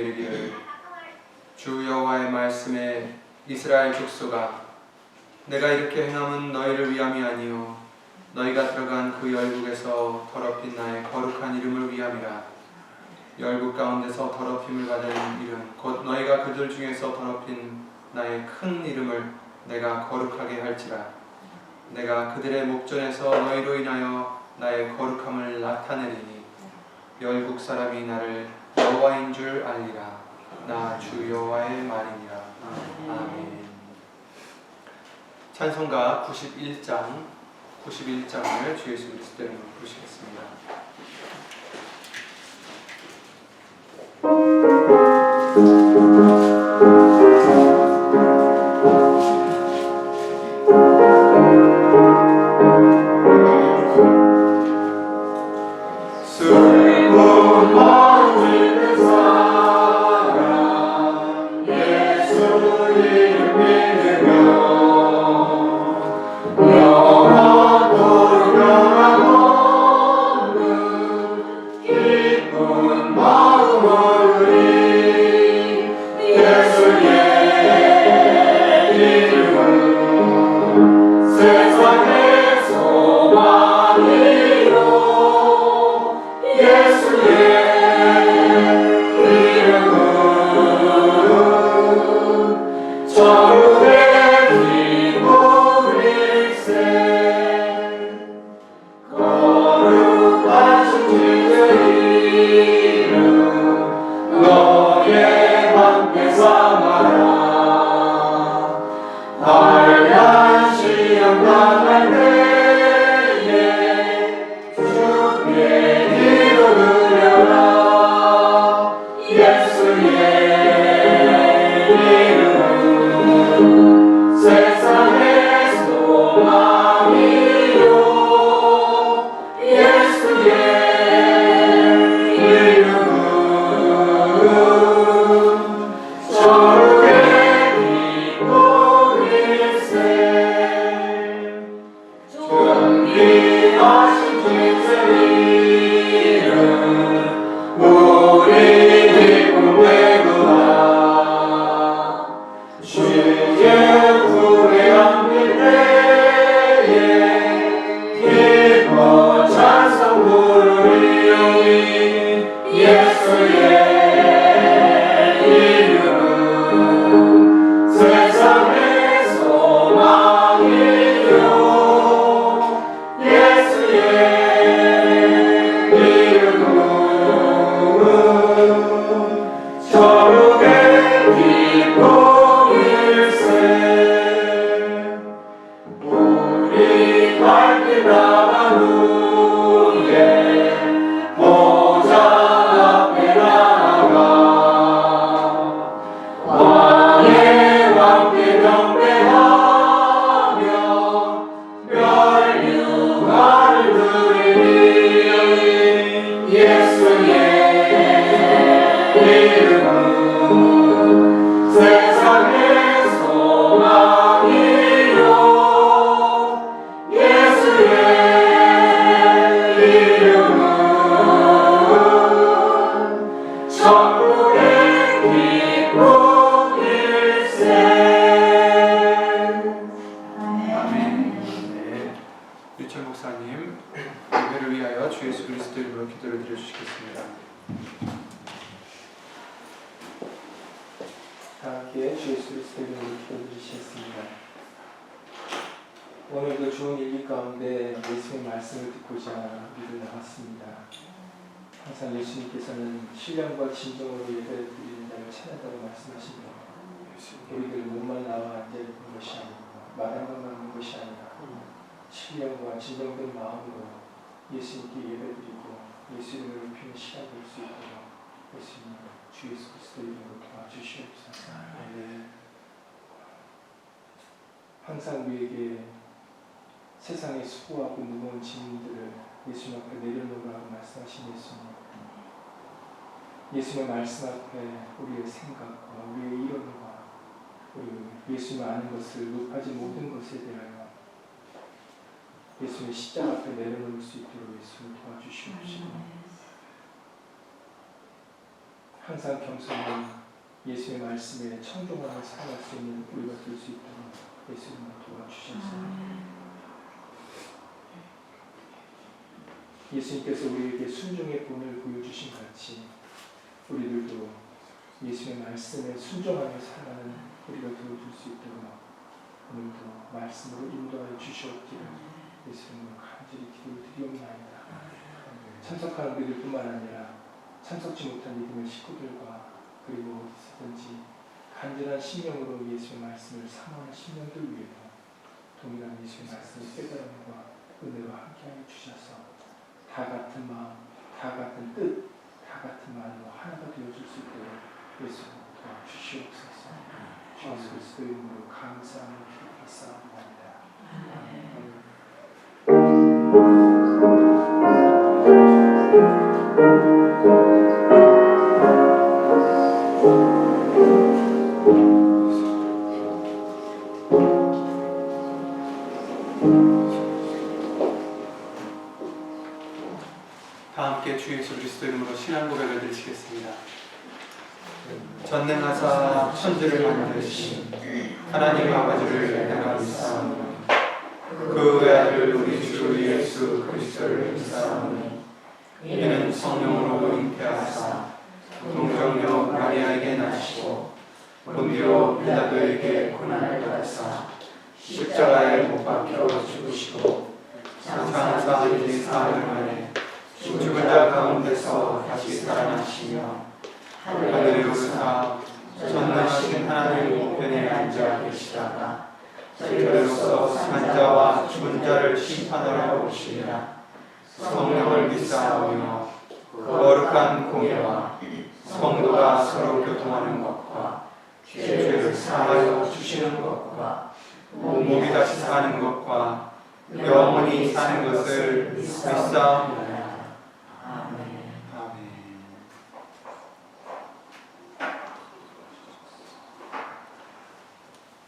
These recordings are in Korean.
이르기를 주 여호와의 말씀에 이스라엘 족속아 내가 이렇게 행함은 너희를 위함이 아니요 너희가 들어간 그 열국에서 더럽힌 나의 거룩한 이름을 위함이라. 열국 가운데서 더럽힘을 받은 이름 곧 너희가 그들 중에서 더럽힌 나의 큰 이름을 내가 거룩하게 할지라. 내가 그들의 목전에서 너희로 인하여 나의 거룩함을 나타내리니 열국 사람이 나를 여호와인 줄 알리라. 나 주 여호와의 말이니라. 아멘. 찬송가 91장을 주 예수 그리스도 이름으로 부르시겠습니다. 오늘도 좋은 일기 가운데 예수의 말씀을 듣고자 우리를 나왔습니다. 항상 예수님께서는 신령과 진정으로 예배를 드리는 자를 찾는다고 말씀하시며 우리들 몸만 나와 앉아있는 것이 아니고 말한 것만 하는 것이 아니라 신령과 진정된 마음으로 예수님께 예배드리고 예수 이름을 높이는 시간 될 수 있도록 예수님 주 예수 그리스도 이름으로 도와주시옵소서. 항상 우리에게 세상의 수고하고 무거운 짐들을 예수님 앞에 내려놓으라고 말씀하신 예수님, 예수님의 말씀 앞에 우리의 생각과 우리의 이론과 우리 예수님 아는 것을 높아진 모든 것에 대하여 예수님의 십자가 앞에 내려놓을 수 있도록 예수님 도와주시옵시고, 항상 겸손히 예수의 말씀에 청종하며 살아갈 수 있는 우리가 될 수 있도록 예수님을 도와주셔서 예수님께서 우리에게 순종의 본을 보여주신 같이 우리들도 예수의 말씀에 순종하며 살아가는 우리가 되어줄 수 있도록 오늘도 말씀으로 인도하여 주시옵기를 예수님을 간절히 기도드리옵나이다. 참석하는 우리들뿐만 아니라 참석지 못한 믿음의 식구들과 그리고 어디서든지 간절한 심령으로 예수의 말씀을 사모하는 심령들 위에도 동일한 예수의 말씀의 깨달음과 은혜로 함께하여 주셔서 다 같은 마음, 다 같은 뜻, 다 같은 말로 하나가 되어줄 수 있도록 예수님 도와주시옵소서. 주 예수 그리스도 이름으로 감사하며 기도하옵나이다. 다 함께 주 예수 그리스도 이름으로 신앙 고백을 드리시겠습니다. 전능하사 천지를 만드신 하나님 아버지를 내가 믿사오니 그 외아들 우리 주 예수 그리스도를 믿사오니 이는 성령으로 잉태하사 동정녀 마리아에게 나시고 본디오 빌라도에게 고난을 받으사 십자가에 못 박혀 죽으시고 장사한 지 사흘 만에 죽은 자 가운데서 다시 살아나시며 하늘에 오르사 전능하신 하나님 우편에 앉아 계시다가 저희로서 산자와 죽은 자를 심판하러 오시리라. 성령을 믿사오며 거룩한 공예와 성도가 서로 교통하는 것과 죄를 사하여 주시는 것과 몸이 다시 사는 것과 영원히 사는 것을 믿사옵나이다.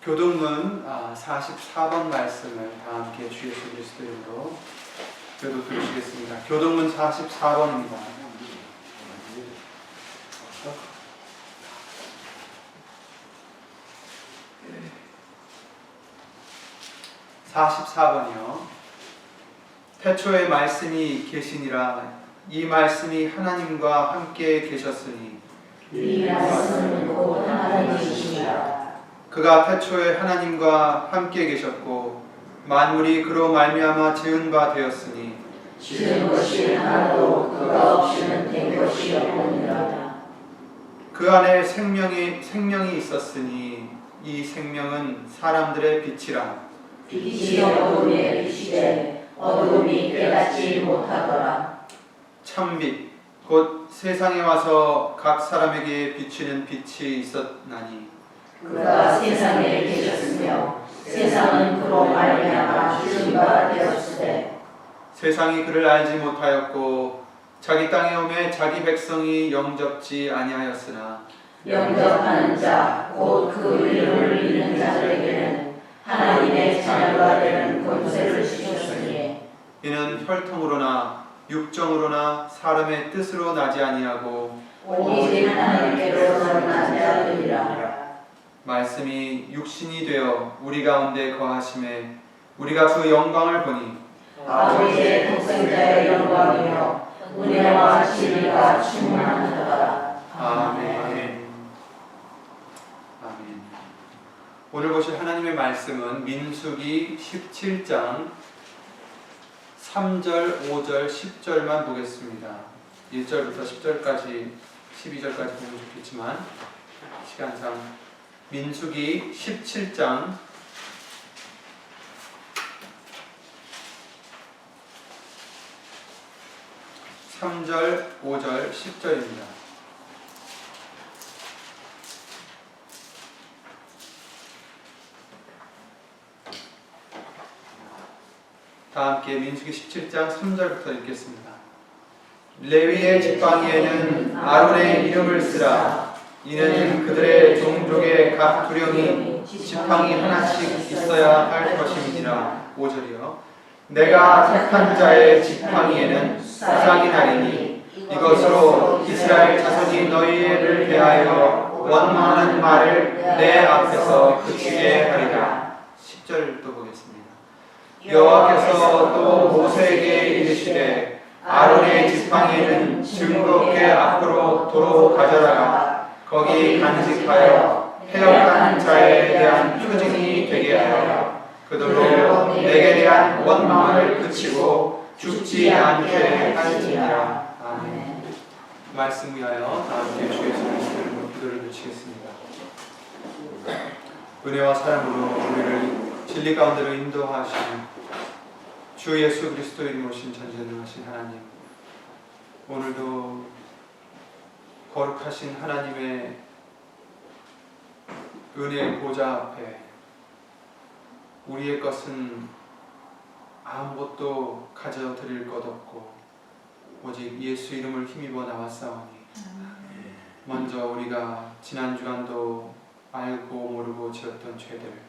교동문 44번 말씀을 다 함께 주 예수 그리스도 이름으로 교독 드리시겠습니다. 교동문 44번입니다. 44번이요. 태초에 말씀이 계시니라. 이 말씀이 하나님과 함께 계셨으니 이 말씀은 곧 하나님이시니라. 그가 태초에 하나님과 함께 계셨고 만물이 그로 말미암아 지은 바 되었으니 지은 것이 하나도 그가 없이는 된 것이 없느니라. 그 안에 생명이 있었으니 이 생명은 사람들의 빛이라. 빛이 어둠에 비치되 어둠이 깨닫지 못하더라. 참빛 곧 세상에 와서 각 사람에게 비추는 빛이 있었나니 그가 세상에 계셨으며 세상은 그로 말미암아 지은 바 되었으되 세상이 그를 알지 못하였고 자기 땅에 오매 자기 백성이 영접지 아니하였으나 영접하는 자 곧 그 이름을 믿는 자들에게는 하나님의 자녀가 되는 권세를 주셨으니 이는 혈통으로나 육정으로나 사람의 뜻으로 나지 아니하고 오직 하나님께로서 난 자들이라. 말씀이 육신이 되어 우리 가운데 거하심에 우리가 그 영광을 보니 아버지의 독생자의 영광이며 은혜와 진리가 충만하더라. 아멘. 오늘 보실 하나님의 말씀은 민수기 17장 3절, 5절, 10절만 보겠습니다. 1절부터 10절까지, 12절까지 보면 좋겠지만 시간상 민수기 17장 3절, 5절, 10절입니다. 다 함께 민수기 17장 3절부터 읽겠습니다. 레위의 지팡이에는 아론의 이름을 쓰라. 이는 그들의 종족의 각 두령이 지팡이 하나씩 있어야 할 것임이니라. 5절이요. 내가 택한 자의 지팡이에는 쌍이 나리니 이것으로 이스라엘 자손이 너희를 대하여 원망하는 말을 내 앞에서 그치게 하리라. 10절 또 보겠습니다. 여호와께서 또 모세에게 이르시되 아론의 지팡이는 즐겁게 앞으로 도로 가져다가 거기 간직하여 패역한 자에 대한 표징이 되게 하여 그들로 내게 대한 원망을 그치고 죽지 않게 할지니라. 아멘. 말씀 위하여 다 함께 주 예수 그리스도로 기도를 드리겠습니다. 은혜와 사랑으로 우리를 진리 가운데로 인도하시는 주 예수 그리스도 이름 오신 전지전능하신 하나님, 오늘도 거룩하신 하나님의 은혜의 보좌 앞에 우리의 것은 아무것도 가져드릴 것 없고 오직 예수 이름을 힘입어 나왔사오니 먼저 우리가 지난 주간도 알고 모르고 지었던 죄들,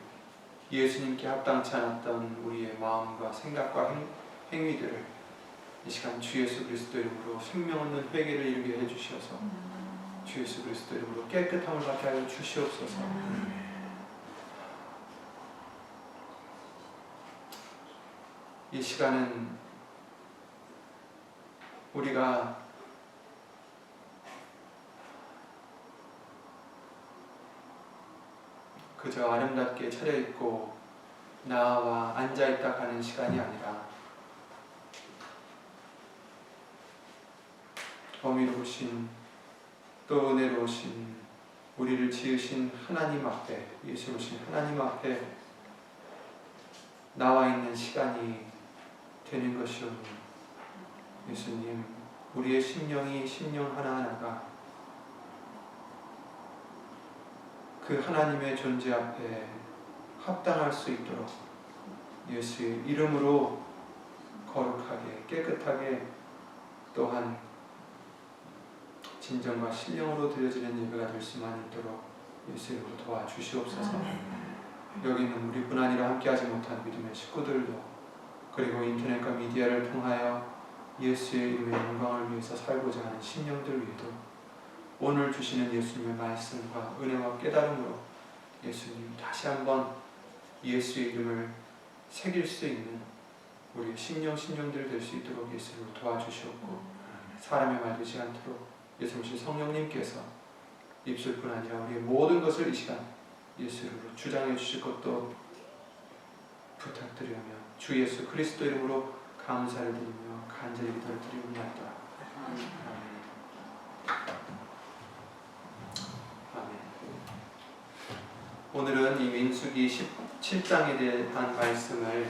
예수님께 합당치 않았던 우리의 마음과 생각과 행위들을 이 시간 주 예수 그리스도 이름으로 생명 없는 회개를 이루게 해주시어서 주 예수 그리스도 이름으로 깨끗함을 받게 하여 주시옵소서. 이 시간은 우리가 그저 아름답게 차려입고 나와 앉아있다 가는 시간이 아니라 어미로우신 또 은혜로우신 우리를 지으신 하나님 앞에, 예수로우신 하나님 앞에 나와 있는 시간이 되는 것이오니 예수님, 우리의 심령이 심령 하나하나가 그 하나님의 존재 앞에 합당할 수 있도록 예수의 이름으로 거룩하게 깨끗하게 또한 진정과 신령으로 드려지는 예배가 될 수만 있도록 예수의 이름으로 도와주시옵소서. 여기는 우리 분한이라 함께하지 못한 믿음의 식구들도 그리고 인터넷과 미디어를 통하여 예수의 이름의 영광을 위해서 살고자 하는 심령들 위에도 오늘 주시는 예수님의 말씀과 은혜와 깨달음으로 예수님 다시 한번 예수의 이름을 새길 수 있는 우리의 심령들 될 수 있도록 예수님을 도와주시옵고 사람의 말 되지 않도록 예수님 성령님께서 입술뿐 아니라 우리의 모든 것을 이 시간 예수 이름으로 주장해 주실 것도 부탁드리며 주 예수 그리스도 이름으로 감사를 드리며 간절히 기도를 드리옵나이다. 아멘. 오늘은 이 민수기 17장에 대한 말씀을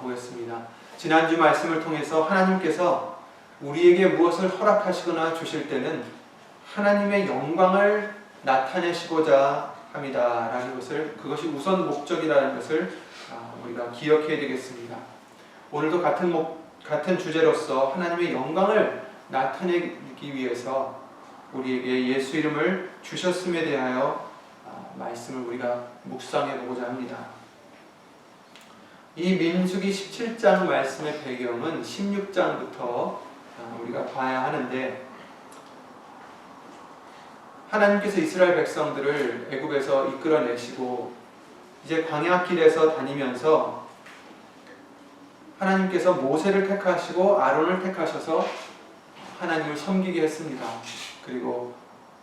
보겠습니다. 지난주 말씀을 통해서 하나님께서 우리에게 무엇을 허락하시거나 주실 때는 하나님의 영광을 나타내시고자 합니다라는 것을, 그것이 우선 목적이라는 것을 우리가 기억해야 되겠습니다. 오늘도 같은 주제로서 하나님의 영광을 나타내기 위해서 우리에게 예수 이름을 주셨음에 대하여 말씀을 우리가 묵상해 보고자 합니다. 이 민수기 17장 말씀의 배경은 16장부터 우리가 봐야 하는데, 하나님께서 이스라엘 백성들을 애굽에서 이끌어내시고 이제 광야길에서 다니면서 하나님께서 모세를 택하시고 아론을 택하셔서 하나님을 섬기게 했습니다. 그리고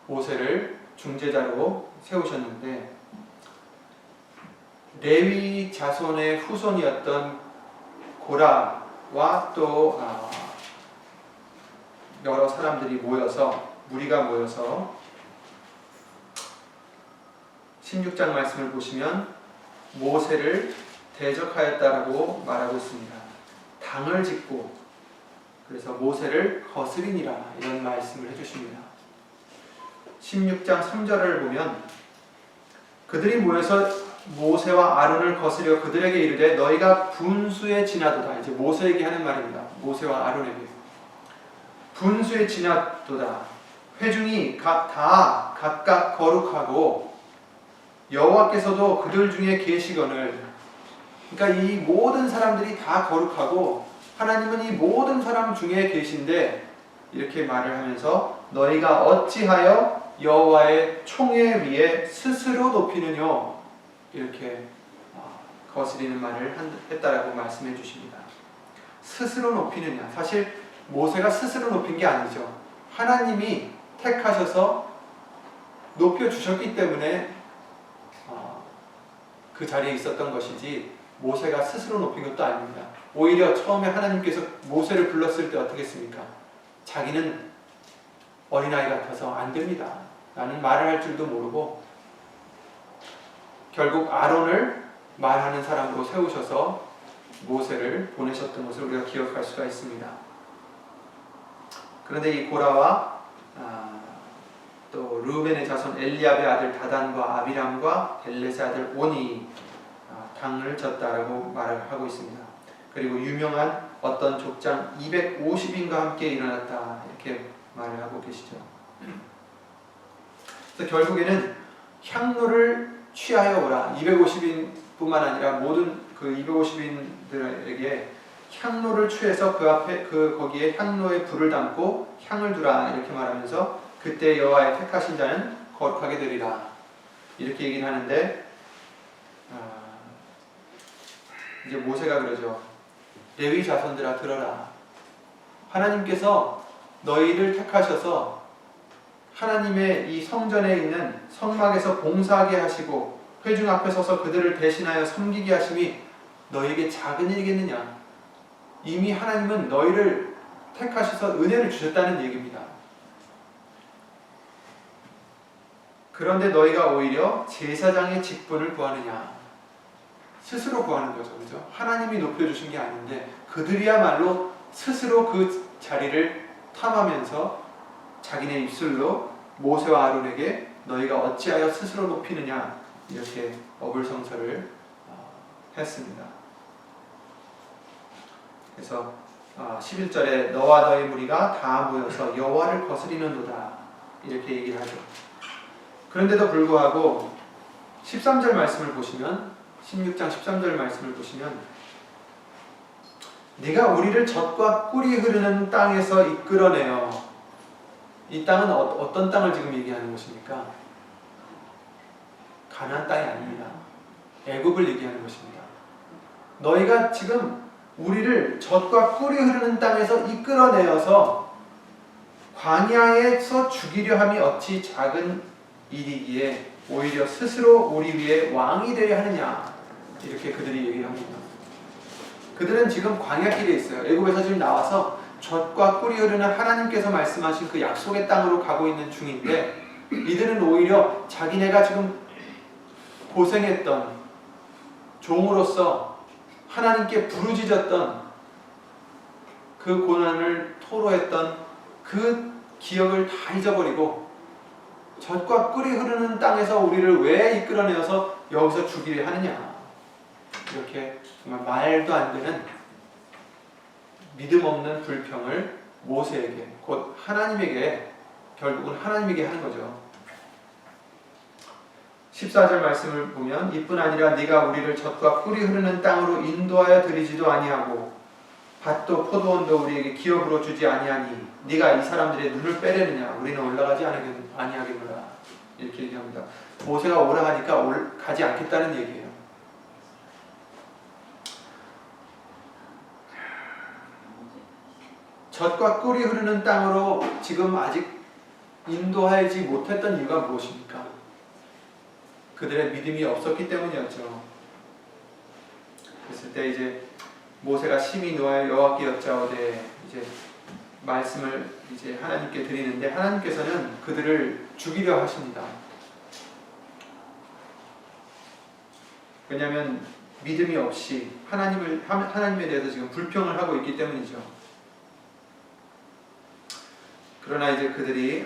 모세를 중재자로 세우셨는데 레위 자손의 후손이었던 고라와 또 여러 사람들이 모여서, 무리가 모여서 16장 말씀을 보시면 모세를 대적하였다라고 말하고 있습니다. 당을 짓고 그래서 모세를 거스리니라 이런 말씀을 해주십니다. 16장 3절을 보면 그들이 모여서 모세와 아론을 거스려 그들에게 이르되 너희가 분수에 지나도다. 이제 모세에게 하는 말입니다. 모세와 아론에게 분수에 지나도다. 회중이 다 각각 거룩하고 여호와께서도 그들 중에 계시거늘. 그러니까 이 모든 사람들이 다 거룩하고 하나님은 이 모든 사람 중에 계신데 이렇게 말을 하면서 너희가 어찌하여 여호와의 총회 위에 스스로 높이느냐 이렇게 거스리는 말을 했다라고 말씀해 주십니다. 스스로 높이느냐, 사실 모세가 스스로 높인 게 아니죠. 하나님이 택하셔서 높여주셨기 때문에 그 자리에 있었던 것이지 모세가 스스로 높인 것도 아닙니다. 오히려 처음에 하나님께서 모세를 불렀을 때 어떻게 했습니까? 자기는 어린아이 같아서 안 됩니다 라는 말을 할 줄도 모르고 결국 아론을 말하는 사람으로 세우셔서 모세를 보내셨던 것을 우리가 기억할 수가 있습니다. 그런데 이 고라와 또 르우벤의 자손 엘리압의 아들 다단과 아비람과 벨렛의 아들 온이 당을 졌다라고 말을 하고 있습니다. 그리고 유명한 어떤 족장 250인과 함께 일어났다 이렇게 말을 하고 계시죠. 그래서 결국에는 향로를 취하여 오라. 250인뿐만 아니라 모든 그 250인들에게 향로를 취해서 그 앞에 거기에 향로에 불을 담고 향을 두라 이렇게 말하면서 그때 여호와의 택하신 자는 거룩하게 되리라 이렇게 얘기를 하는데 이제 모세가 그러죠. 레위 자손들아 들어라. 하나님께서 너희를 택하셔서 하나님의 이 성전에 있는 성막에서 봉사하게 하시고 회중 앞에 서서 그들을 대신하여 섬기게 하심이 너희에게 작은 일이겠느냐. 이미 하나님은 너희를 택하셔서 은혜를 주셨다는 얘기입니다. 그런데 너희가 오히려 제사장의 직분을 구하느냐. 스스로 구하는 거죠. 그죠? 하나님이 높여주신 게 아닌데 그들이야말로 스스로 그 자리를 탐하면서 자기네 입술로 모세와 아론에게 너희가 어찌하여 스스로 높이느냐 이렇게 어불성설을 했습니다. 그래서 11절에 너와 너희 무리가 다 모여서 여호와를 거스리는도다 이렇게 얘기를 하죠. 그런데도 불구하고 13절 말씀을 보시면 16장 13절 말씀을 보시면 네가 우리를 젖과 꿀이 흐르는 땅에서 이끌어내어 이 땅은 어떤 땅을 지금 얘기하는 것입니까? 가나안 땅이 아닙니다. 애굽을 얘기하는 것입니다. 너희가 지금 우리를 젖과 꿀이 흐르는 땅에서 이끌어내어서 광야에서 죽이려 함이 어찌 작은 일이기에 오히려 스스로 우리 위에 왕이 되려 하느냐 이렇게 그들이 얘기를 합니다. 그들은 지금 광야길에 있어요. 애굽에서 지금 나와서 젖과 꿀이 흐르는 하나님께서 말씀하신 그 약속의 땅으로 가고 있는 중인데 이들은 오히려 자기네가 지금 고생했던 종으로서 하나님께 부르짖었던 그 고난을 토로했던 그 기억을 다 잊어버리고 젖과 꿀이 흐르는 땅에서 우리를 왜 이끌어내어서 여기서 죽이려 하느냐 이렇게 정말 말도 안 되는 믿음 없는 불평을 모세에게 곧 하나님에게 결국은 하나님에게 하는 거죠. 14절 말씀을 보면 이뿐 아니라 네가 우리를 젖과 꿀이 흐르는 땅으로 인도하여 드리지도 아니하고 밭도 포도원도 우리에게 기업으로 주지 아니하니 네가 이 사람들의 눈을 빼려느냐 우리는 올라가지 아니하겠노라 이렇게 얘기합니다. 모세가 오라 하니까 가지 않겠다는 얘기예요. 젖과 꿀이 흐르는 땅으로 지금 아직 인도하지 못했던 이유가 무엇입니까? 그들의 믿음이 없었기 때문이었죠. 그랬을 때 이제 모세가 심히 노하여 여호와께 여짜오되 이제 말씀을 이제 하나님께 드리는데 하나님께서는 그들을 죽이려 하십니다. 왜냐하면 믿음이 없이 하나님에 대해서 지금 불평을 하고 있기 때문이죠. 그러나 이제 그들이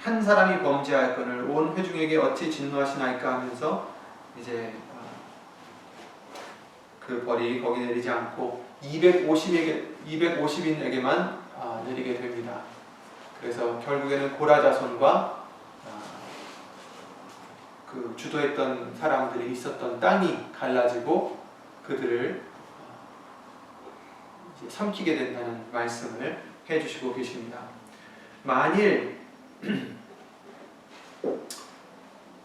한 사람이 범죄할 건을 온 회중에게 어찌 진노하시나이까 하면서 이제 그 벌이 거기 내리지 않고 250인에게만 내리게 됩니다. 그래서 결국에는 고라 자손과 그 주도했던 사람들이 있었던 땅이 갈라지고 그들을 이제 삼키게 된다는 말씀을 해주시고 계십니다. 만일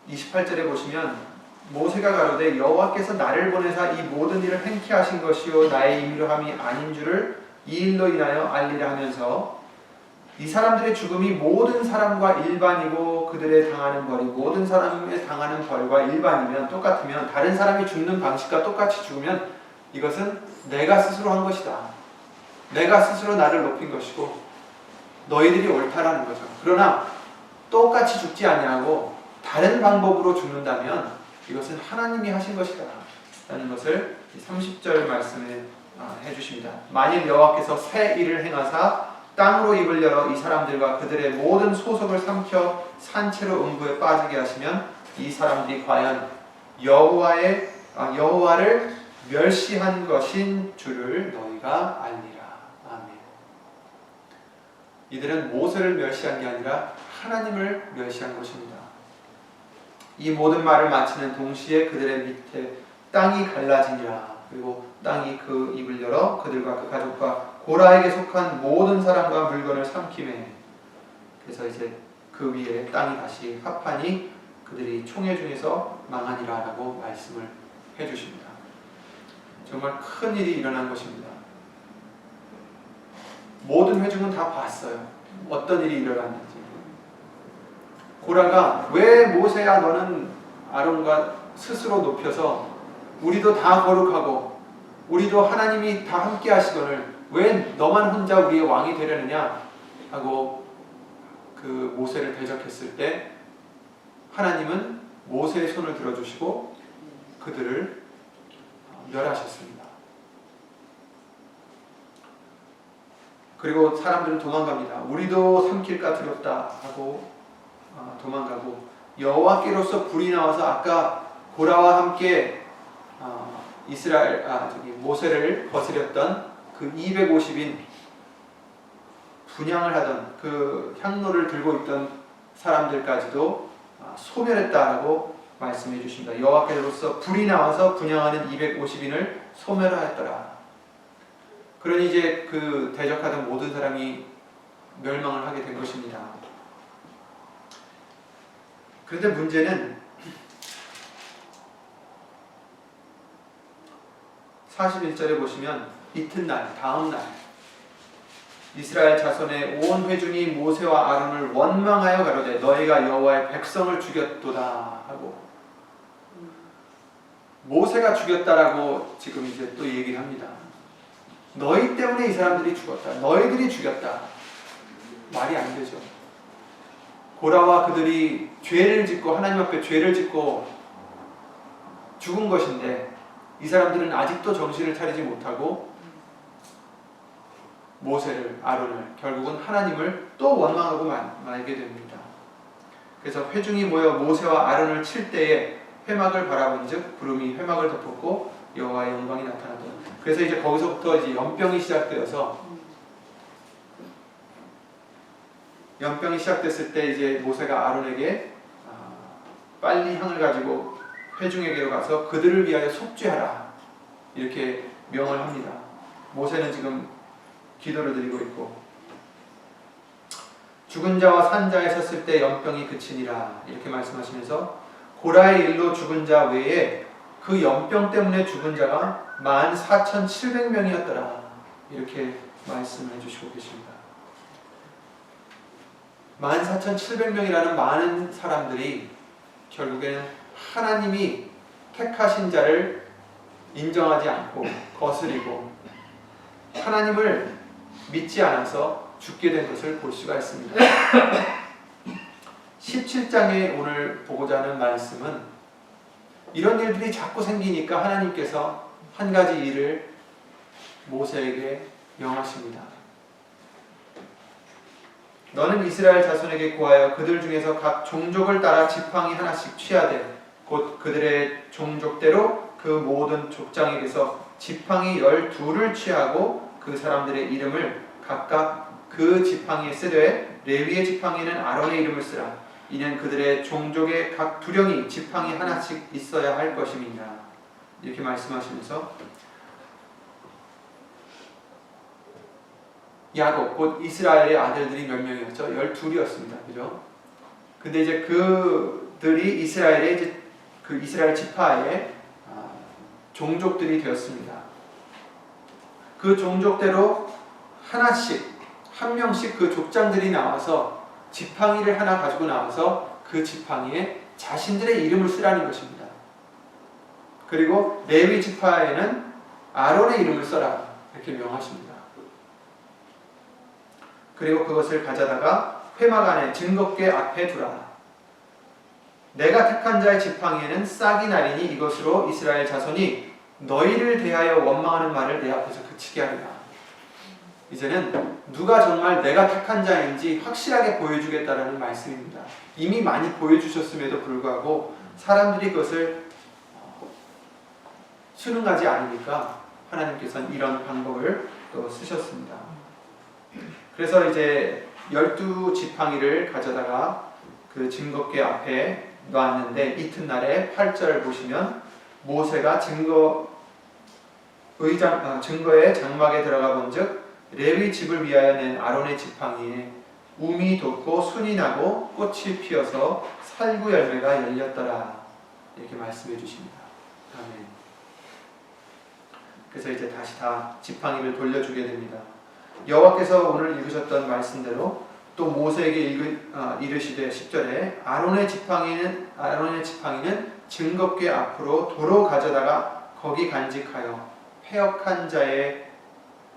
28절에 보시면 모세가 가로되 여호와께서 나를 보내사 이 모든 일을 행케 하신 것이요 나의 임의로 함이 아닌 줄을 이 일로 인하여 알리라 하면서 이 사람들의 죽음이 모든 사람과 일반이고 그들의 당하는 벌이 모든 사람의 당하는 벌과 일반이면 똑같으면 다른 사람이 죽는 방식과 똑같이 죽으면 이것은 내가 스스로 한 것이다. 내가 스스로 나를 높인 것이고 너희들이 옳다라는 거죠. 그러나 똑같이 죽지 아니하고 다른 방법으로 죽는다면 이것은 하나님이 하신 것이다 라는 것을 30절 말씀에 해주십니다. 만일 여호와께서 새 일을 행하사 땅으로 입을 열어 이 사람들과 그들의 모든 소속을 삼켜 산채로 음부에 빠지게 하시면 이 사람들이 과연 여호와를 멸시한 것인 줄을 너희가 알리라. 아멘. 이들은 모세를 멸시한 게 아니라 하나님을 멸시한 것입니다. 이 모든 말을 마치는 동시에 그들의 밑에 땅이 갈라지니라. 그리고 땅이 그 입을 열어 그들과 그 가족과 고라에게 속한 모든 사람과 물건을 삼키매. 그래서 이제 그 위에 땅이 다시 합하니 그들이 총회 중에서 망하니라 라고 말씀을 해주십니다. 정말 큰 일이 일어난 것입니다. 모든 회중은 다 봤어요. 어떤 일이 일어났는지. 고라가 왜 모세야 너는 아론과 스스로 높여서 우리도 다 거룩하고 우리도 하나님이 다 함께 하시거늘 왜 너만 혼자 우리의 왕이 되려느냐 하고 그 모세를 대적했을 때 하나님은 모세의 손을 들어주시고 그들을 멸하셨습니다. 그리고 사람들은 도망갑니다. 우리도 삼킬까 두렵다 하고 도망가고 여호와께로서 불이 나와서 아까 고라와 함께 모세를 거스렸던 그 250인 분향을 하던 그 향로를 들고 있던 사람들까지도 소멸했다라고 말씀해 주십니다. 여호와께로서 불이 나와서 분향하는 250인을 소멸하였더라. 그러니 이제 그 대적하던 모든 사람이 멸망을 하게 된 것입니다. 그런데 문제는 41절에 보시면 이튿날 다음날 이스라엘 자손의 온 회중이 모세와 아론을 원망하여 가로되 너희가 여호와의 백성을 죽였도다 하고 모세가 죽였다라고 지금 이제 또 얘기를 합니다. 너희 때문에 이 사람들이 죽었다. 너희들이 죽였다. 말이 안 되죠. 고라와 그들이 죄를 짓고 하나님 앞에 죄를 짓고 죽은 것인데 이 사람들은 아직도 정신을 차리지 못하고 모세를, 아론을, 결국은 하나님을 또 원망하고 말게 됩니다. 그래서 회중이 모여 모세와 아론을 칠 때에 회막을 바라본즉 구름이 회막을 덮었고 여호와의 영광이 나타나더라. 그래서 이제 거기서부터 이제 연병이 시작됐을 때 이제 모세가 아론에게 빨리 향을 가지고 회중에게로 가서 그들을 위하여 속죄하라 이렇게 명을 합니다. 모세는 지금 기도를 드리고 있고 죽은 자와 산 자에 섰을 때 연병이 그치니라 이렇게 말씀하시면서 고라의 일로 죽은 자 외에 그 연병 때문에 죽은 자가 14,700명이었더라 이렇게 말씀해 주시고 계십니다. 14,700명이라는 많은 사람들이 결국에는 하나님이 택하신 자를 인정하지 않고 거스리고 하나님을 믿지 않아서 죽게 된 것을 볼 수가 있습니다. 17장에 오늘 보고자 하는 말씀은 이런 일들이 자꾸 생기니까 하나님께서 한 가지 일을 모세에게 명하십니다. 너는 이스라엘 자손에게 구하여 그들 중에서 각 종족을 따라 지팡이 하나씩 취하되 곧 그들의 종족대로 그 모든 족장에게서 지팡이 12를 취하고 그 사람들의 이름을 각각 그 지팡이에 쓰되 레위의 지팡이는 아론의 이름을 쓰라. 이는 그들의 종족의 각 두령이 지팡이 하나씩 있어야 할 것임이니라. 이렇게 말씀하시면서 야곱, 곧 이스라엘의 아들들이 몇 명이었죠? 12이었습니다. 그죠? 근데 이제 그들이 이스라엘의 이제 그 이스라엘 지파의 종족들이 되었습니다. 그 종족대로 하나씩, 한 명씩 그 족장들이 나와서 지팡이를 하나 가지고 나와서 그 지팡이에 자신들의 이름을 쓰라는 것입니다. 그리고 레위 지파에는 아론의 이름을 써라 이렇게 명하십니다. 그리고 그것을 가져다가 회막 안에 증거궤 앞에 두라. 내가 택한 자의 지팡이에는 싹이 나리니 이것으로 이스라엘 자손이 너희를 대하여 원망하는 말을 내 앞에서 그치게 하리라. 이제는 누가 정말 내가 택한 자인지 확실하게 보여주겠다라는 말씀입니다. 이미 많이 보여주셨음에도 불구하고 사람들이 그것을 수능하지 않으니까 하나님께서는 이런 방법을 또 쓰셨습니다. 그래서 이제 12지팡이를 가져다가 그 증거궤 앞에 놨는데 이튿날에 8절을 보시면 모세가 증거의 장막에 들어가 본즉 레위 집을 위하여 낸 아론의 지팡이에 움이 돋고 순이 나고 꽃이 피어서 살구 열매가 열렸더라 이렇게 말씀해 주십니다. 아멘. 그래서 이제 다시 다 지팡이를 돌려주게 됩니다. 여호와께서 오늘 읽으셨던 말씀대로 또 모세에게 이르시되 10절에 아론의 지팡이는 증거궤 앞으로 도로 가져다가 거기 간직하여 패역한 자에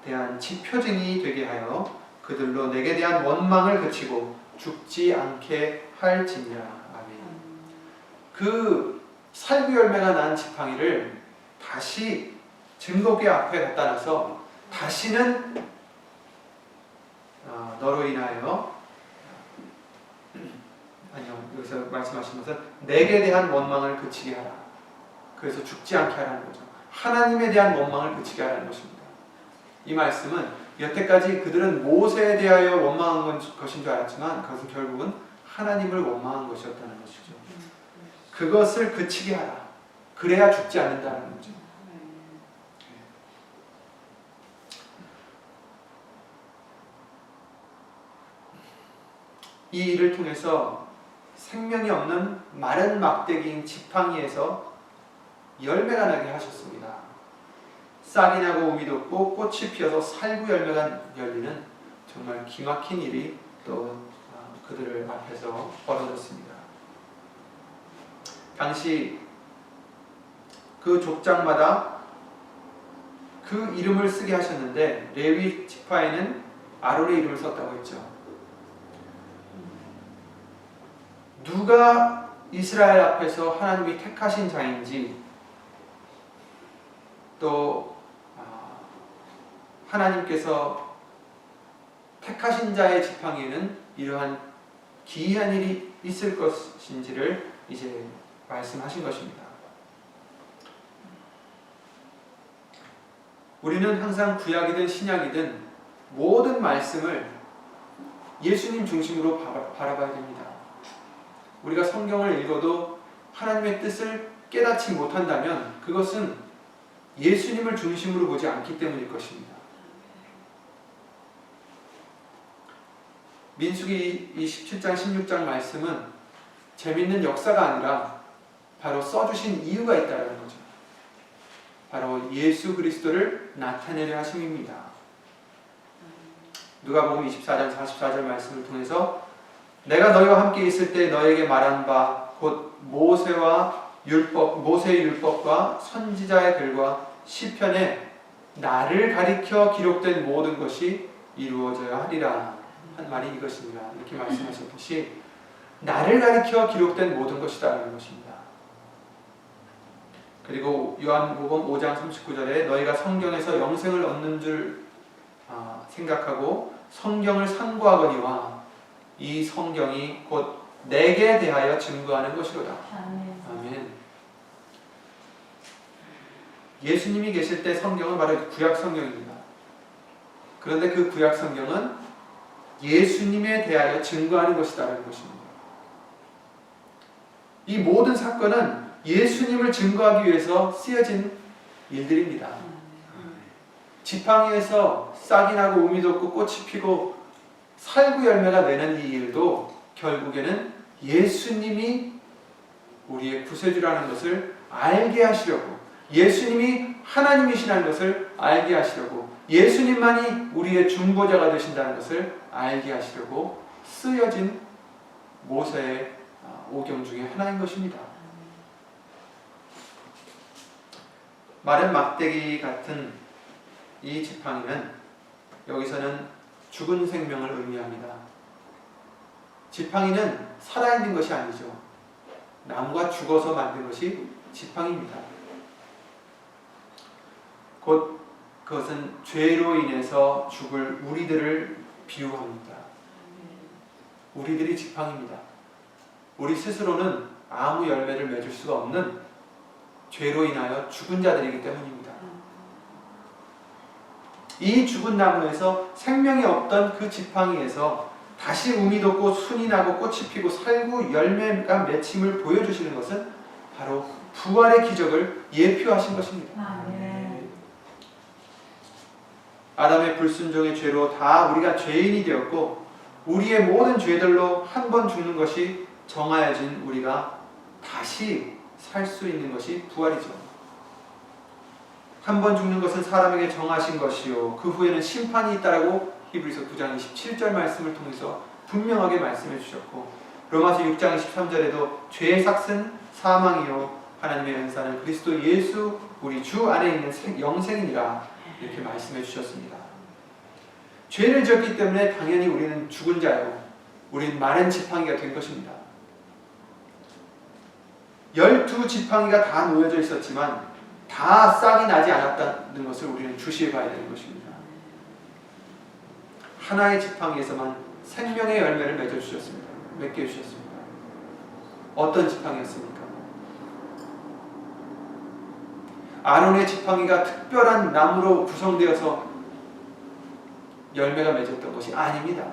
대한 지표징이 되게 하여 그들로 내게 대한 원망을 그치고 죽지 않게 할지니라. 아멘. 그 살구 열매가 난 지팡이를 다시 증거궤 앞에 갖다 놔서 다시는 너로 인하여 여기서 말씀하신 것은 내게 대한 원망을 그치게 하라. 그래서 죽지 않게 하라는 거죠. 하나님에 대한 원망을 그치게 하라는 것입니다. 이 말씀은 여태까지 그들은 모세에 대하여 원망한 것인 줄 알았지만 그것은 결국은 하나님을 원망한 것이었다는 것이죠. 그것을 그치게 하라. 그래야 죽지 않는다는 거죠. 이 일을 통해서 생명이 없는 마른 막대기인 지팡이에서 열매가 나게 하셨습니다. 싹이 나고 움이 돋고 꽃이 피어서 살구 열매가 열리는 정말 기막힌 일이 또 그들을 앞에서 벌어졌습니다. 당시 그 족장마다 그 이름을 쓰게 하셨는데 레위 지파에는 아론의 이름을 썼다고 했죠. 누가 이스라엘 앞에서 하나님이 택하신 자인지 또 하나님께서 택하신 자의 지팡이에는 이러한 기이한 일이 있을 것인지를 이제 말씀하신 것입니다. 우리는 항상 구약이든 신약이든 모든 말씀을 예수님 중심으로 바라봐야 됩니다. 우리가 성경을 읽어도 하나님의 뜻을 깨닫지 못한다면 그것은 예수님을 중심으로 보지 않기 때문일 것입니다. 민수기 17장 16장 말씀은 재밌는 역사가 아니라 바로 써주신 이유가 있다는 거죠. 바로 예수 그리스도를 나타내려 하심입니다. 누가복음 24장 44절 말씀을 통해서 내가 너희와 함께 있을 때 너에게 말한 바 곧 모세의 율법과 선지자의 글과 시편에 나를 가리켜 기록된 모든 것이 이루어져야 하리라 한 말이 이것입니다. 이렇게 말씀하셨듯이 나를 가리켜 기록된 모든 것이다라는 것입니다. 그리고 요한복음 5장 39절에 너희가 성경에서 영생을 얻는 줄 생각하고 성경을 상고하거니와 이 성경이 곧 내게 대하여 증거하는 것이로다. 아멘. 예수님이 계실 때 성경은 바로 구약 성경입니다. 그런데 그 구약 성경은 예수님에 대하여 증거하는 것이다라는 것입니다. 이 모든 사건은 예수님을 증거하기 위해서 쓰여진 일들입니다. 지팡이에서 싹이 나고 우미 돋고 꽃이 피고 살구 열매가 내는 이 일도 결국에는 예수님이 우리의 구세주라는 것을 알게 하시려고, 예수님이 하나님이시라는 것을 알게 하시려고, 예수님만이 우리의 중보자가 되신다는 것을 알게 하시려고 쓰여진 모세의 오경 중에 하나인 것입니다. 마른 막대기 같은 이 지팡이는 여기서는 죽은 생명을 의미합니다. 지팡이는 살아있는 것이 아니죠. 나무가 죽어서 만든 것이 지팡이입니다. 곧 그것은 죄로 인해서 죽을 우리들을 비유합니다. 우리들이 지팡이입니다. 우리 스스로는 아무 열매를 맺을 수가 없는 죄로 인하여 죽은 자들이기 때문입니다. 이 죽은 나무에서 생명이 없던 그 지팡이에서 다시 우미 돋고 순이 나고 꽃이 피고 살구 열매가 맺힘을 보여주시는 것은 바로 부활의 기적을 예표하신 것입니다. 아담의 불순종의 죄로 다 우리가 죄인이 되었고, 우리의 모든 죄들로 한 번 죽는 것이 정하여진 우리가 다시 살 수 있는 것이 부활이죠. 한 번 죽는 것은 사람에게 정하신 것이요 그 후에는 심판이 있다라고 히브리서 9장 27절 말씀을 통해서 분명하게 말씀해 주셨고, 로마서 6장 23절에도 죄의 삭은 사망이요 하나님의 은사는 그리스도 예수 우리 주 안에 있는 영생이니라 이렇게 말씀해 주셨습니다. 죄를 지었기 때문에 당연히 우리는 죽은 자요, 우리는 마른 지팡이가 된 것입니다. 12지팡이가 다 놓여져 있었지만 다 싹이 나지 않았다는 것을 우리는 주시해 봐야 되는 것입니다. 하나의 지팡이에서만 생명의 열매를 맺게 해주셨습니다. 어떤 지팡이였습니까? 아론의 지팡이가 특별한 나무로 구성되어서 열매가 맺었던 것이 아닙니다.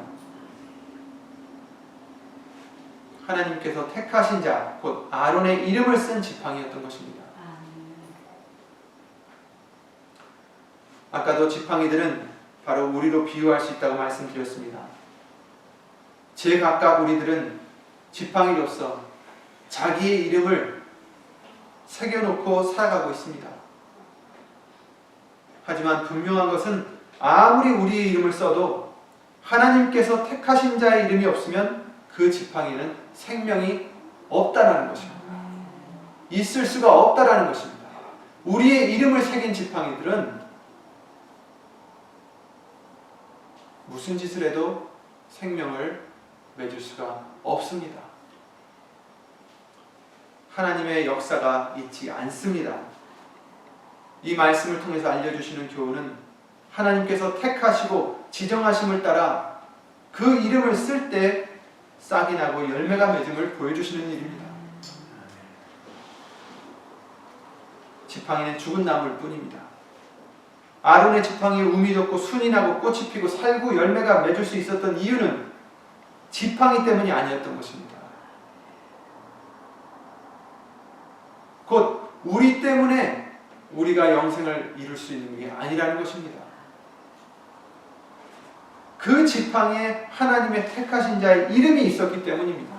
하나님께서 택하신 자, 곧 아론의 이름을 쓴 지팡이였던 것입니다. 아까도 지팡이들은 바로 우리로 비유할 수 있다고 말씀드렸습니다. 제각각 우리들은 지팡이로서 자기의 이름을 새겨놓고 살아가고 있습니다. 하지만 분명한 것은 아무리 우리의 이름을 써도 하나님께서 택하신 자의 이름이 없으면 그 지팡이는 생명이 없다라는 것입니다. 있을 수가 없다라는 것입니다. 우리의 이름을 새긴 지팡이들은 무슨 짓을 해도 생명을 맺을 수가 없습니다. 하나님의 역사가 있지 않습니다. 이 말씀을 통해서 알려주시는 교훈은 하나님께서 택하시고 지정하심을 따라 그 이름을 쓸 때 싹이 나고 열매가 맺음을 보여주시는 일입니다. 지팡이는 죽은 나무일 뿐입니다. 아론의 지팡이에 우미 돋고 순이 나고 꽃이 피고 살구 열매가 맺을 수 있었던 이유는 지팡이 때문이 아니었던 것입니다. 곧 우리 때문에 우리가 영생을 이룰 수 있는 게 아니라는 것입니다. 그 지팡이에 하나님의 택하신 자의 이름이 있었기 때문입니다.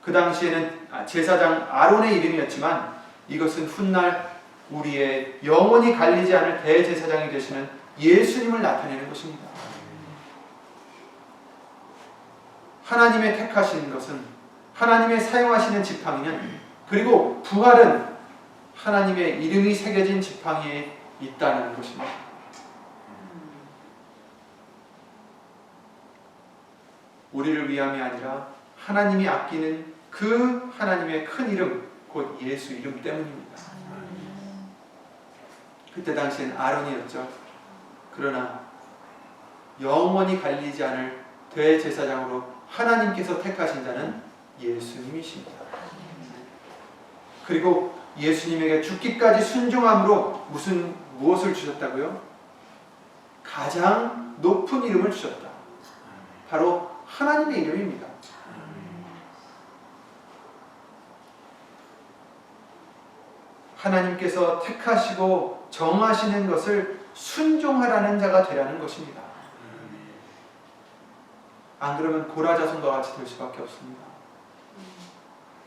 그 당시에는 제사장 아론의 이름이었지만 이것은 훗날 우리의 영원히 갈리지 않을 대제사장이 되시는 예수님을 나타내는 것입니다. 하나님의 택하신 것은, 하나님의 사용하시는 지팡이는, 그리고 부활은 하나님의 이름이 새겨진 지팡이에 있다는 것입니다. 우리를 위함이 아니라 하나님이 아끼는 그 하나님의 큰 이름, 곧 예수 이름 때문입니다. 그때 당시엔 아론이었죠. 그러나 영원히 갈리지 않을 대제사장으로 하나님께서 택하신 자는 예수님이십니다. 그리고 예수님에게 죽기까지 순종함으로 무엇을 주셨다고요? 가장 높은 이름을 주셨다. 바로 하나님의 이름입니다. 하나님께서 택하시고 정하시는 것을 순종하라는 자가 되라는 것입니다. 안 그러면 고라자손과 같이 될 수밖에 없습니다.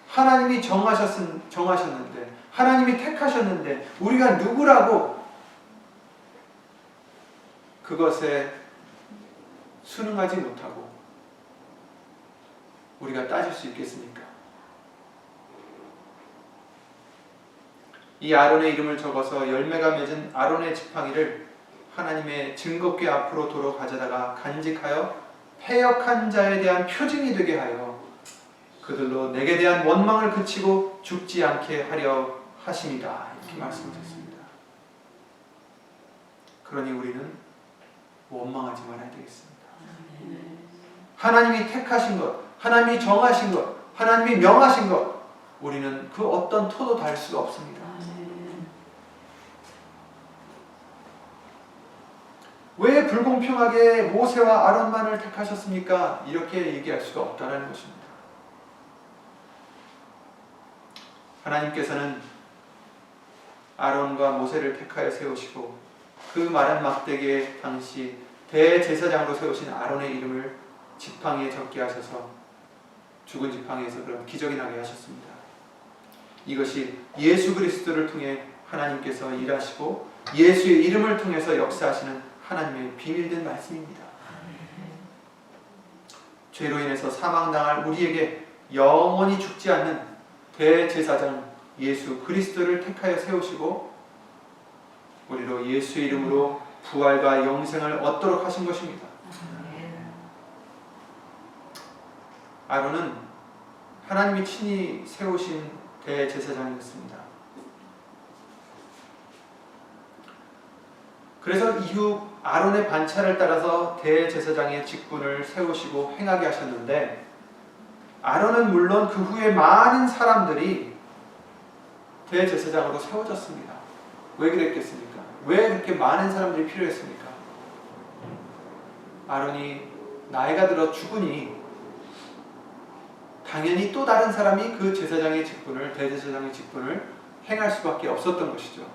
하나님이 정하셨는데, 하나님이 택하셨는데 우리가 누구라고 그것에 순응하지 못하고 우리가 따질 수 있겠습니까? 이 아론의 이름을 적어서 열매가 맺은 아론의 지팡이를 하나님의 증거궤 앞으로 도로 가져다가 간직하여 패역한 자에 대한 표징이 되게 하여 그들로 내게 대한 원망을 그치고 죽지 않게 하려 하심이다. 이렇게 말씀드렸습니다. 그러니 우리는 원망하지 말아야 되겠습니다. 하나님이 택하신 것, 하나님이 정하신 것, 하나님이 명하신 것, 우리는 그 어떤 토도 달 수가 없습니다. 왜 불공평하게 모세와 아론만을 택하셨습니까? 이렇게 얘기할 수가 없다는 것입니다. 하나님께서는 아론과 모세를 택하여 세우시고 그 마른 막대기에 당시 대제사장으로 세우신 아론의 이름을 지팡이에 적게 하셔서 죽은 지팡이에서 그런 기적이 나게 하셨습니다. 이것이 예수 그리스도를 통해 하나님께서 일하시고 예수의 이름을 통해서 역사하시는 하나님의 비밀된 말씀입니다. 죄로 인해서 사망당할 우리에게 영원히 죽지 않는 대제사장 예수 그리스도를 택하여 세우시고 우리로 예수의 이름으로 부활과 영생을 얻도록 하신 것입니다. 아론은 하나님이 친히 세우신 대제사장이었습니다. 그래서 이후 아론의 반차를 따라서 대제사장의 직분을 세우시고 행하게 하셨는데 아론은 물론 그 후에 많은 사람들이 대제사장으로 세워졌습니다. 왜 그랬겠습니까? 왜 그렇게 많은 사람들이 필요했습니까? 아론이 나이가 들어 죽으니 당연히 또 다른 사람이 그 제사장의 직분을, 대제사장의 직분을 행할 수밖에 없었던 것이죠.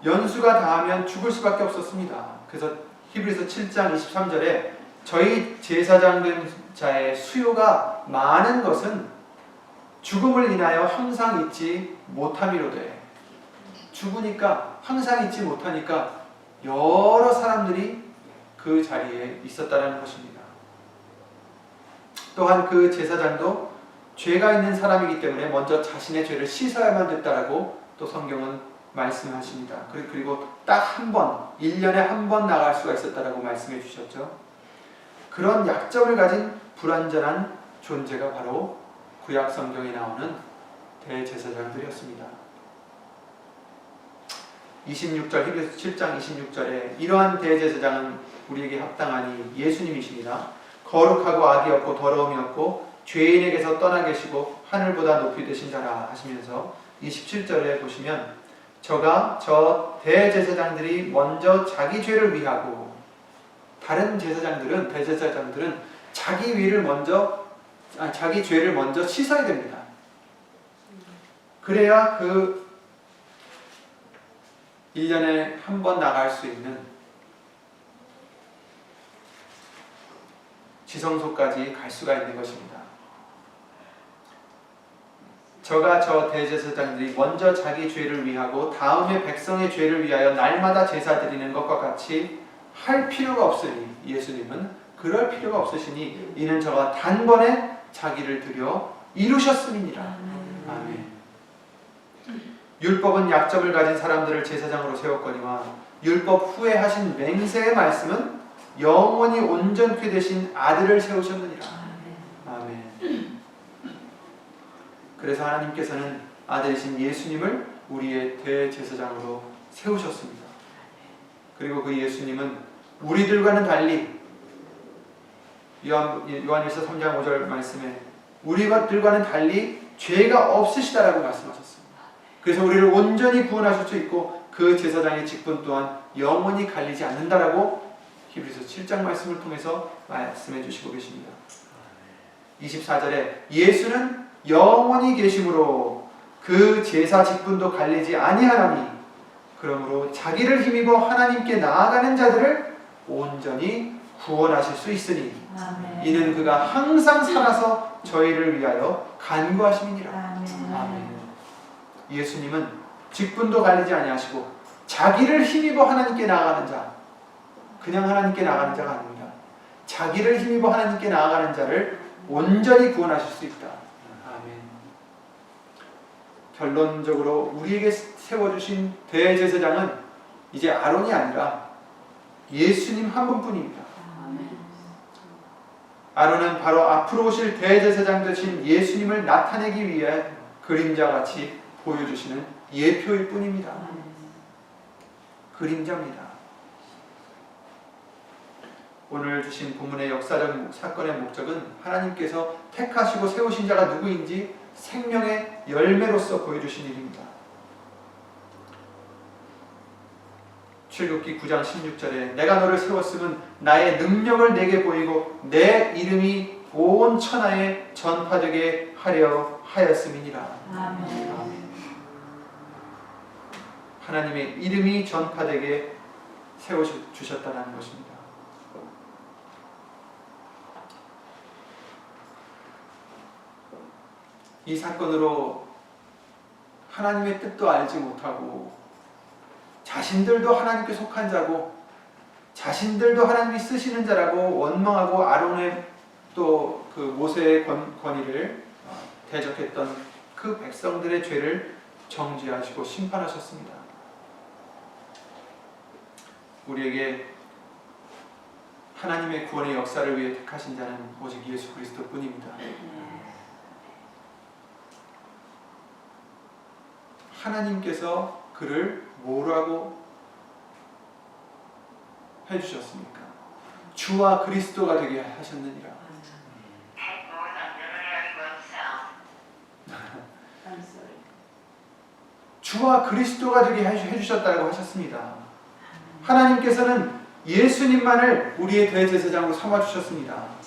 연수가 다하면 죽을 수밖에 없었습니다. 그래서 히브리서 7장 23절에 저희 제사장 된 자의 수요가 많은 것은 죽음을 인하여 항상 잊지 못함이로되, 죽으니까 항상 잊지 못하니까 여러 사람들이 그 자리에 있었다는 것입니다. 또한 그 제사장도 죄가 있는 사람이기 때문에 먼저 자신의 죄를 씻어야만 됐다라고 또 성경은 말씀하십니다. 그리고 딱 한 번, 1년에 한 번 나갈 수가 있었다라고 말씀해 주셨죠. 그런 약점을 가진 불완전한 존재가 바로 구약 성경에 나오는 대제사장들이었습니다. 26절, 히브리서 7장 26절에 이러한 대제사장은 우리에게 합당하니 예수님이십니다. 거룩하고 악이 없고 더러움이 없고 죄인에게서 떠나 계시고 하늘보다 높이 되신 자라 하시면서 27절에 보시면 저 대제사장들이 먼저 자기 죄를 위하고, 다른 제사장들은, 대제사장들은 자기 죄를 먼저 씻어야 됩니다. 그래야 그 1년에 한 번 나갈 수 있는 지성소까지 갈 수가 있는 것입니다. 저 대제사장들이 먼저 자기 죄를 위하고 다음에 백성의 죄를 위하여 날마다 제사 드리는 것과 같이 할 필요가 없으니, 예수님은 그럴 필요가 없으시니 이는 저가 단번에 자기를 드려 이루셨음이니라. 아멘. 율법은 약점을 가진 사람들을 제사장으로 세웠거니와 율법 후에 하신 맹세의 말씀은 영원히 온전케 되신 아들을 세우셨느니라. 아멘. 그래서 하나님께서는 아들이신 예수님을 우리의 대제사장으로 세우셨습니다. 그리고 그 예수님은 우리들과는 달리 요한일서 3장 5절 말씀에 우리들과는 달리 죄가 없으시다라고 말씀하셨습니다. 그래서 우리를 온전히 구원하실 수 있고 그 제사장의 직분 또한 영원히 갈리지 않는다라고 히브리서 7장 말씀을 통해서 말씀해 주시고 계십니다. 24절에 예수는 영원히 계심으로 그 제사 직분도 갈리지 아니하나니 그러므로 자기를 힘입어 하나님께 나아가는 자들을 온전히 구원하실 수 있으니 아멘. 이는 그가 항상 살아서 저희를 위하여 간구하심이니라. 아멘. 예수님은 직분도 갈리지 아니하시고 자기를 힘입어 하나님께 나아가는 자, 그냥 하나님께 나아가는 자가 아닙니다. 자기를 힘입어 하나님께 나아가는 자를 온전히 구원하실 수 있다. 아멘. 결론적으로 우리에게 세워주신 대제사장은 이제 아론이 아니라 예수님 한 분뿐입니다. 아론은 바로 앞으로 오실 대제사장 되신 예수님을 나타내기 위해 그림자같이 보여주시는 예표일 뿐입니다. 그림자입니다. 오늘 주신 본문의 역사적 사건의 목적은 하나님께서 택하시고 세우신 자가 누구인지 생명의 열매로서 보여주신 일입니다. 출애굽기 9장 16절에 내가 너를 세웠음은 나의 능력을 내게 보이고 내 이름이 온 천하에 전파되게 하려 하였음이니라. 아멘. 하나님의 이름이 전파되게 세워주셨다는 것입니다. 이 사건으로 하나님의 뜻도 알지 못하고 자신들도 하나님께 속한 자고 자신들도 하나님이 쓰시는 자라고 원망하고 아론의 또 그 모세의 권위를 대적했던 그 백성들의 죄를 정죄하시고 심판하셨습니다. 우리에게 하나님의 구원의 역사를 위해 택하신 자는 오직 예수 그리스도뿐입니다. 하나님께서 그를 뭐라고 해주셨습니까? 주와 그리스도가 되게 하셨느니라. 주와 그리스도가 되게 해주셨다고 하셨습니다. 하나님께서는 예수님만을 우리의 대제사장으로 삼아주셨습니다.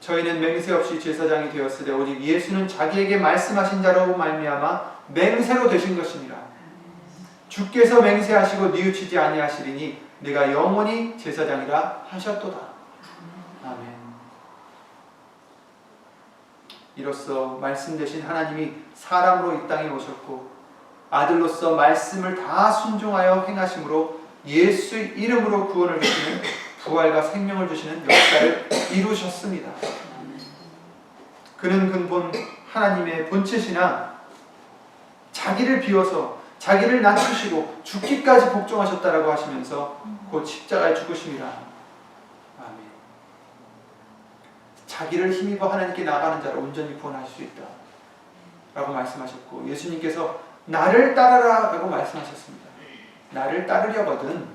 저희는 맹세 없이 제사장이 되었으되 오직 예수는 자기에게 말씀하신 자로 말미암아 맹세로 되신 것이니라. 주께서 맹세하시고 뉘우치지 아니하시리니 내가 영원히 제사장이라 하셨도다. 아멘. 이로써 말씀 되신 하나님이 사람으로 이 땅에 오셨고 아들로서 말씀을 다 순종하여 행하심으로 예수의 이름으로 구원을 주시는 부활과 생명을 주시는 역사를 이루셨습니다. 그는 근본 하나님의 본체시나 자기를 비워서 자기를 낮추시고 죽기까지 복종하셨다라고 하시면서 곧 십자가에 죽으심이라. 아멘. 자기를 힘입어 하나님께 나가는 자를 온전히 구원하실 수 있다 라고 말씀하셨고 예수님께서 나를 따르라 라고 말씀하셨습니다. 나를 따르려거든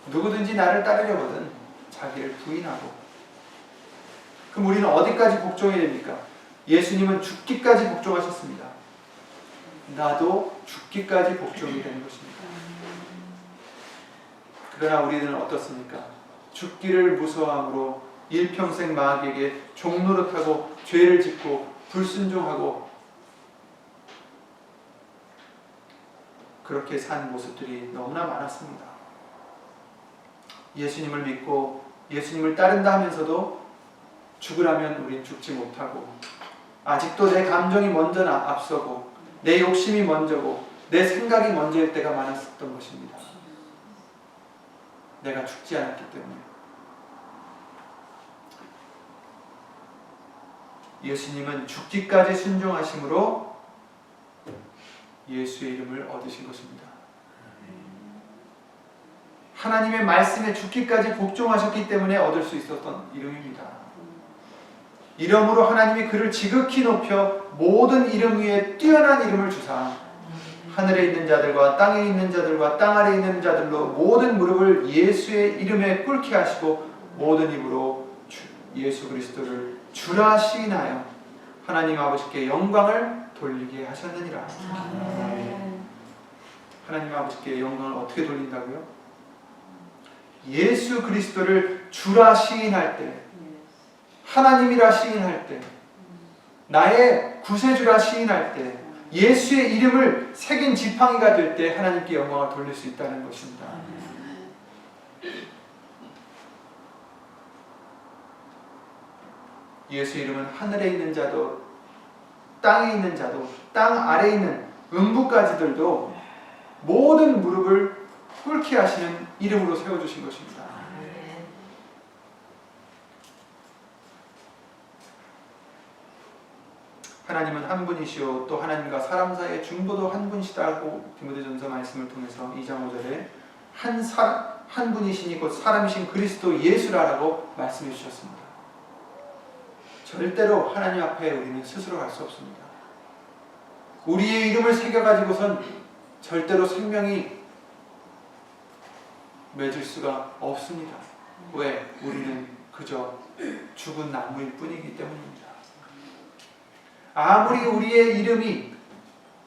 누구든지 나를 따르려거든 자기를 부인하고. 그럼 우리는 어디까지 복종해야 됩니까? 예수님은 죽기까지 복종하셨습니다. 나도 죽기까지 복종이 되는 것입니다. 그러나 우리는 어떻습니까? 죽기를 무서워함으로 일평생 마귀에게 종노릇하고 죄를 짓고 불순종하고 그렇게 산 모습들이 너무나 많았습니다. 예수님을 믿고 예수님을 따른다 하면서도 죽으라면 우린 죽지 못하고 아직도 내 감정이 먼저 앞서고 내 욕심이 먼저고 내 생각이 먼저일 때가 많았었던 것입니다. 내가 죽지 않았기 때문에. 예수님은 죽기까지 순종하심으로 예수의 이름을 얻으신 것입니다. 하나님의 말씀에 죽기까지 복종하셨기 때문에 얻을 수 있었던 이름입니다. 이름으로 하나님이 그를 지극히 높여 모든 이름 위에 뛰어난 이름을 주사 하늘에 있는 자들과 땅에 있는 자들과 땅 아래에 있는 자들로 모든 무릎을 예수의 이름에 꿇게 하시고 모든 입으로 예수 그리스도를 주라 시인하여 하나님 아버지께 영광을 돌리게 하셨느니라. 하나님 아버지께 영광을 어떻게 돌린다고요? 예수 그리스도를 주라 시인할 때, 하나님이라 시인할 때, 나의 구세주라 시인할 때, 예수의 이름을 새긴 지팡이가 될 때 하나님께 영광을 돌릴 수 있다는 것입니다. 예수의 이름은 하늘에 있는 자도, 땅에 있는 자도, 땅 아래에 있는 음부까지들도 모든 무릎을 꿇게 하시는 이름으로 세워주신 것입니다. 하나님은 한 분이시오, 또 하나님과 사람 사이의 중보도 한 분이시다고 디모데전서 말씀을 통해서 2장 5절에 한 분이시니 곧 사람이신 그리스도 예수라라고 말씀해 주셨습니다. 절대로 하나님 앞에 우리는 스스로 갈 수 없습니다. 우리의 이름을 새겨가지고선 절대로 생명이 맺을 수가 없습니다. 왜? 우리는 그저 죽은 나무일 뿐이기 때문입니다. 아무리 우리의 이름이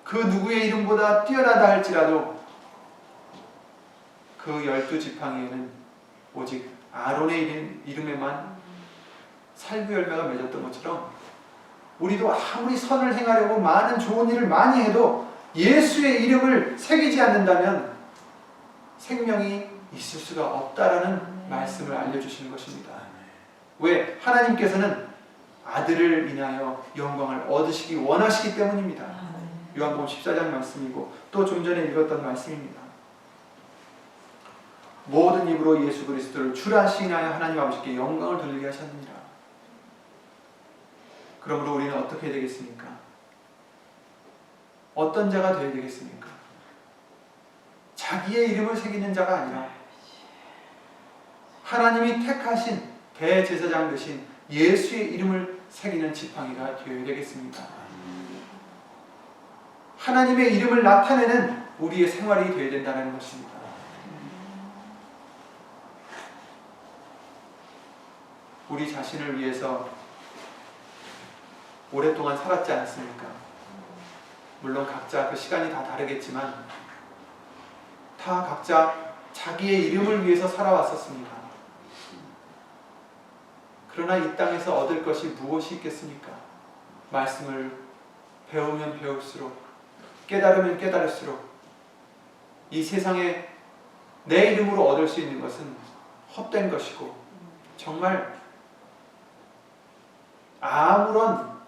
그 누구의 이름보다 뛰어나다 할지라도 그 12지팡이에는 오직 아론의 이름에만 살구 열매가 맺었던 것처럼 우리도 아무리 선을 행하려고 많은 좋은 일을 많이 해도 예수의 이름을 새기지 않는다면 생명이 있을 수가 없다라는 말씀을 알려주시는 것입니다. 왜? 하나님께서는 아들을 인하여 영광을 얻으시기 원하시기 때문입니다. 요한복음 14장 말씀이고 또 좀 전에 읽었던 말씀입니다. 모든 입으로 예수 그리스도를 주라 시인하여 하나님 아버지께 영광을 돌리게 하셨느니라. 그러므로 우리는 어떻게 되겠습니까? 어떤 자가 되어야 되겠습니까? 자기의 이름을 새기는 자가 아니라 하나님이 택하신 대제사장 되신 예수의 이름을 새기는 지팡이가 되어야 되겠습니다. 하나님의 이름을 나타내는 우리의 생활이 되어야 된다는 것입니다. 우리 자신을 위해서 오랫동안 살았지 않습니까? 물론 각자 그 시간이 다 다르겠지만 다 각자 자기의 이름을 위해서 살아왔었습니다. 그러나 이 땅에서 얻을 것이 무엇이 있겠습니까? 말씀을 배우면 배울수록, 깨달으면 깨달을수록 이 세상에 내 이름으로 얻을 수 있는 것은 헛된 것이고 정말 아무런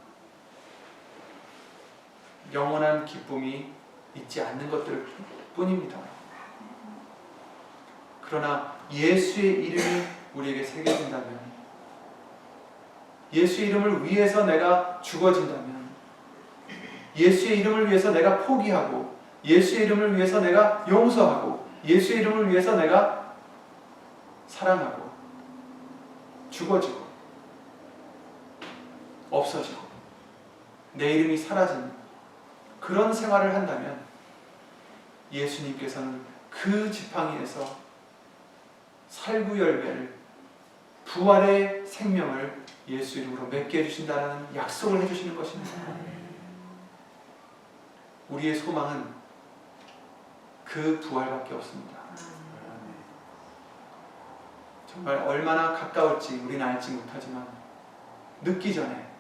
영원한 기쁨이 있지 않는 것들 뿐입니다. 그러나 예수의 이름이 우리에게 새겨진다면, 예수의 이름을 위해서 내가 죽어진다면, 예수의 이름을 위해서 내가 포기하고, 예수의 이름을 위해서 내가 용서하고, 예수의 이름을 위해서 내가 사랑하고, 죽어지고, 없어지고, 내 이름이 사라지는 그런 생활을 한다면 예수님께서는 그 지팡이에서 살구 열매를, 부활의 생명을 예수 이름으로 맺게 해주신다는 약속을 해주시는 것입니다. 우리의 소망은 그 부활밖에 없습니다. 정말 얼마나 가까울지 우리는 알지 못하지만 늦기 전에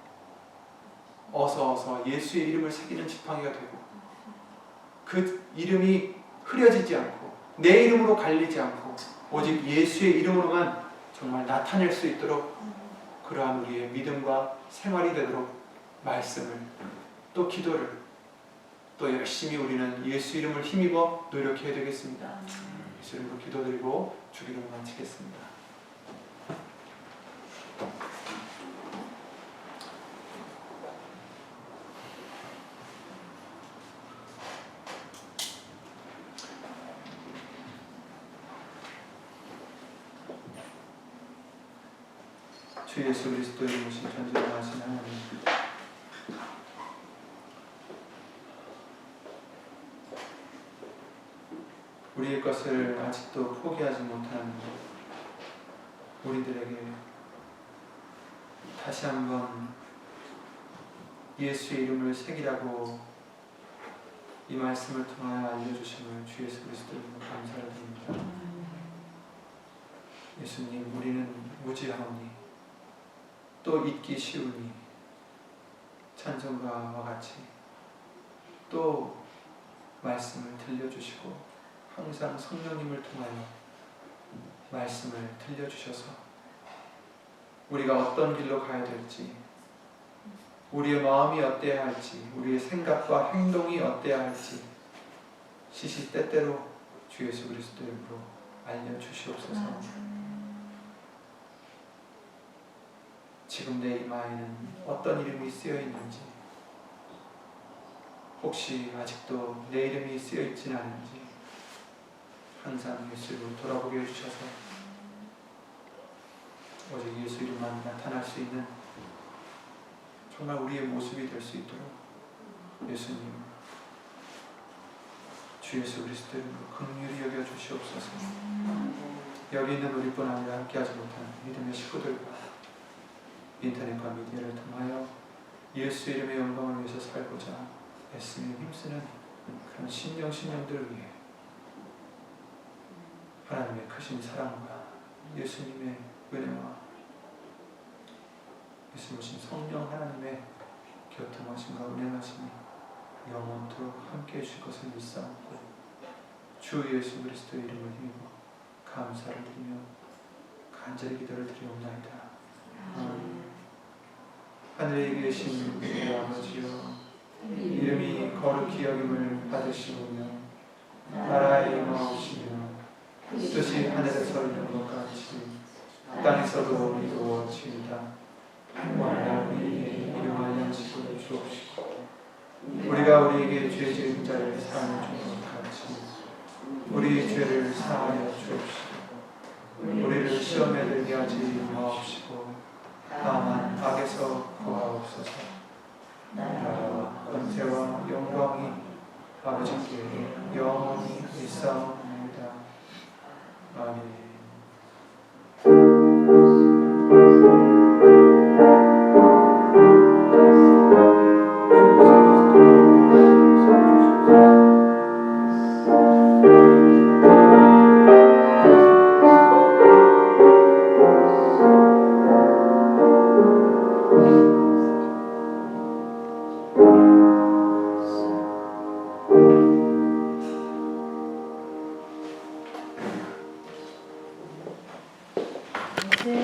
어서 예수의 이름을 새기는 지팡이가 되고 그 이름이 흐려지지 않고 내 이름으로 갈리지 않고 오직 예수의 이름으로만 정말 나타낼 수 있도록 그러한 우리의 믿음과 생활이 되도록 말씀을 또 기도를 또 열심히 우리는 예수 이름을 힘입어 노력해야 되겠습니다. 예수 이름으로 기도드리고 주기도를 마치겠습니다. 주 예수 그리스도의 이름으신 전지전능하신 하나님, 우리의 것을 아직도 포기하지 못한 우리들에게 다시 한번 예수의 이름을 새기라고 이 말씀을 통하여 알려주심을 주 예수 그리스도 이름으로 감사를 드립니다. 예수님, 우리는 무지하오니 또 잊기 쉬우니 찬송가와 같이 또 말씀을 들려주시고 항상 성령님을 통하여 말씀을 들려주셔서 우리가 어떤 길로 가야 될지, 우리의 마음이 어때야 할지, 우리의 생각과 행동이 어때야 할지 시시때때로 주 예수 그리스도 이름으로 알려주시옵소서. 지금 내 이마에는 어떤 이름이 쓰여 있는지, 혹시 아직도 내 이름이 쓰여 있지는 않은지 항상 예수로 돌아보게 해주셔서 오직 예수 이름만 나타날 수 있는 정말 우리의 모습이 될 수 있도록 예수님, 주 예수 그리스도 이름으로 긍휼히 여겨 주시옵소서. 여기 있는 우리뿐 아니라 함께하지 못한 믿음의 식구들과 인터넷과 미디어를 통하여 예수 이름의 영광을 위해서 살고자 애쓰며 힘쓰는 그런 신령들을 위해 하나님의 크신 사랑과 예수님의 은혜와 예수님 성령 하나님의 교통하심과 운행하심이 영원토록 함께해 주실 것을 믿사옵고 주 예수 그리스도의 이름을 힘입어 감사를 드리며 간절히 기도를 드리옵나이다. 아멘. 하늘에 계신 우리 아버지여, 이름이 거룩히 여김을 받으시오며 나라의 임하옵시며 뜻이 하늘에서 이룬 것 같이 땅에서도 이루어지이다. 오늘 우리에게 일용할 양식을 주옵시고 우리가 우리에게 죄 지은 자를 사하는 것 같이 우리 죄를 사하여 주옵시고 우리를 시험에 들게 하지 마옵시고 다만 악에서 구하옵소서. 나라와 권세와 영광이 아버지께 영원히 있사옵나이다. 아멘.